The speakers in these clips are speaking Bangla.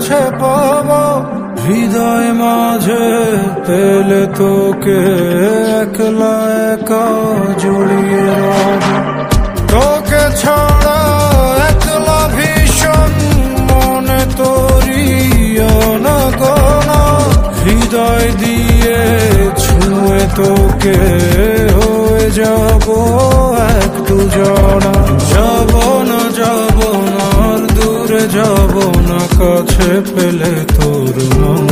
কাছে পাবো, হৃদয় মাঝে পেলে তোকে একলা একা জড়িয়ে রব। তোকে ছাড়া একলা ভীষণ মনে তোরই অনগণা, হৃদয় দিয়ে ছুঁয়ে তোকে হয়ে যাব এক দুজনা। যাব না যাব না আর দূরে যাব না, কাছে পেলে তোর মন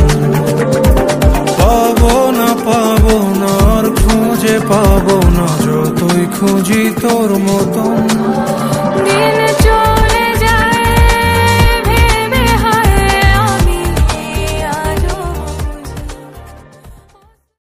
পাবো না আর খুঁজে পাবো না, যতই খুঁজি তোর মতন।